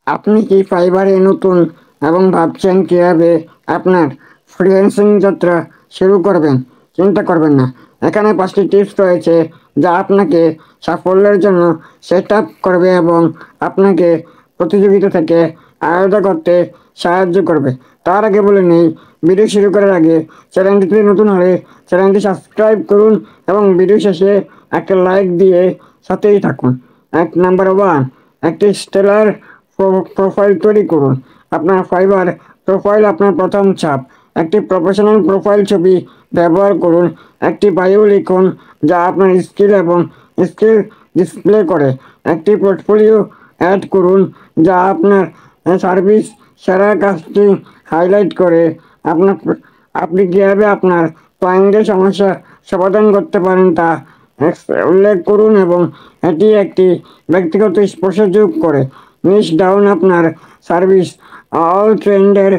আপনি কি ফাইবারে নতুন এবং ভাবছেন কীভাবে আপনার ফ্রিল্যান্সিং যাত্রা শুরু করবেন? চিন্তা করবেন না। এখানে 5টি টিপস রয়েছে যা আপনাকে সাফল্যের জন্য সেট আপ করবে এবং আপনাকে প্রতিযোগিতা থেকে আলাদা করতে সাহায্য করবে। তার আগে বলে নেই, ভিডিও শুরু করার আগে চ্যানেলটিতে নতুন হলে চ্যানেলটি সাবস্ক্রাইব করুন এবং ভিডিও শেষে একটা লাইক দিয়ে সাথেই থাকুন। নাম্বার 1, একটি স্টেলার প্রোফাইল তৈরি করুন। আপনার ফাইবার প্রোফাইল আপনার প্রথম ছাপ। একটি প্রফেশনাল প্রোফাইল ছবি ব্যবহার করুন। একটি বায়ো লিখুন যা আপনার স্কিল এবং স্কিল ডিসপ্লে করে। একটি পোর্টফোলিও অ্যাড করুন যা আপনার সার্ভিস সেরা কাজটি হাইলাইট করে। আপনি কীভাবে আপনার ক্লায়েন্টের সমস্যা সমাধান করতে পারেন তা উল্লেখ করুন এবং এটি একটি ব্যক্তিগত স্পর্শ যোগ করে। নিশ ডাউন আপনার সার্ভিস অল ট্রেন্ডের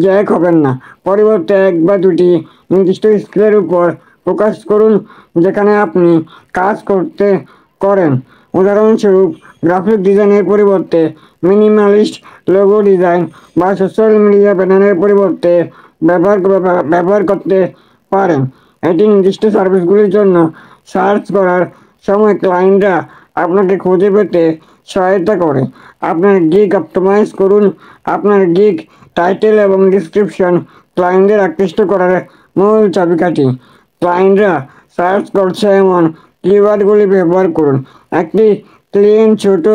জ্যাক হবেন না, পরিবর্তে 1 বা 2টি নির্দিষ্ট স্কিলের উপর ফোকাস করুন যেখানে আপনি কাজ করেন। উদাহরণস্বরূপ, গ্রাফিক ডিজাইনের পরিবর্তে মিনিমালিস্ট লোগো ডিজাইন বা সোশ্যাল মিডিয়া ব্যানারের পরিবর্তে ব্যবহার করতে পারেন। এটি নির্দিষ্ট সার্ভিসগুলির জন্য সার্চ করার সময় ক্লায়েন্টরা আপনাকে খুঁজে পেতে সহায়তা করে। আপনার গিগ অপটিমাইজ করুন। আপনার গিগ টাইটেল এবং ডিসক্রিপশন ক্লায়েন্টদের আকৃষ্ট করার মূল চাবিকাঠি। ক্লায়েন্টরা সার্চ করছে এমন কিওয়ার্ডগুলি ব্যবহার করুন। একটি ক্লিন ছোট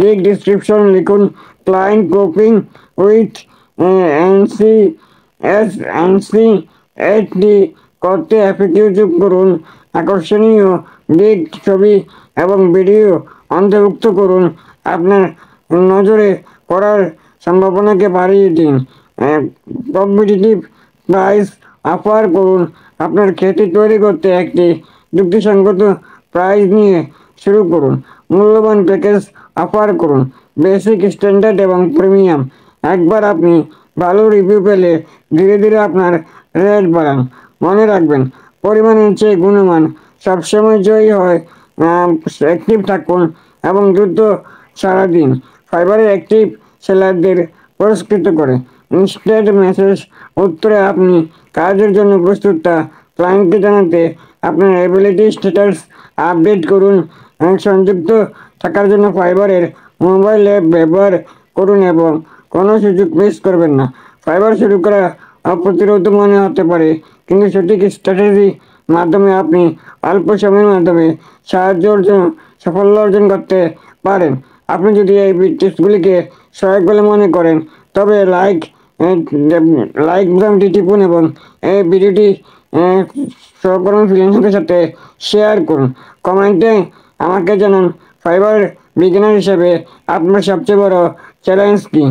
গিগ ডিসক্রিপশন লিখুন। ক্লায়েন্ট কোপিং উইথ এনসি করতে এফএকিউ যোগ করুন। আকর্ষণীয় গিগ ছবি এবং ভিডিও অন্তর্ভুক্ত করুন। আপনার নজরে পড়ার সম্ভাবনাকে বাড়িয়ে দিন। কম্পিটিটিভ প্রাইস অফার করুন। আপনার খ্যাতি তৈরি করতে একটি যুক্তিসঙ্গত প্রাইস নিয়ে শুরু করুন। মূল্যবান প্যাকেজ অফার করুন, বেসিক, স্ট্যান্ডার্ড এবং প্রিমিয়াম। একবার আপনি ভালো রিভিউ পেলে ধীরে ধীরে আপনার রেট বাড়ান। মনে রাখবেন, পরিমাণের চেয়ে গুণমান সবসময় জয়ী হয়। অ্যাক্টিভ থাকুন এবং দ্রুত সাড়া দিন। ফাইবারে অ্যাক্টিভ সেলারদের পুরস্কৃত করে। ইনস্ট্যান্ট মেসেজ উত্তরে আপনি কাজের জন্য প্রস্তুত তা ক্লায়েন্টকে জানাতে আপনার অ্যাবিলিটি স্ট্যাটাস আপডেট করুন। সংযুক্ত থাকার জন্য ফাইবারের মোবাইল অ্যাপ ব্যবহার করুন এবং কোনো সুযোগ মিস করবেন না। ফাইবার শুরু করা অপ্রতিরোধ মনে হতে পারে, কিন্তু সঠিক স্ট্র্যাটেজি মাধ্যমে আপনি অল্প সময়ের মাধ্যমে সাফল্য অর্জন করতে পারেন। আপনি যদি এই টিপসগুলিকে সহায়ক বলে মনে করেন তবে লাইক বোতামটি টিপুন এবং এই ভিডিওটি সহকর্মী ফ্রিল্যান্সারদের সাথে শেয়ার করুন। কমেন্টে আমাকে জানান ফাইবার বিগিনার হিসেবে আপনার সবচেয়ে বড় চ্যালেঞ্জ কী।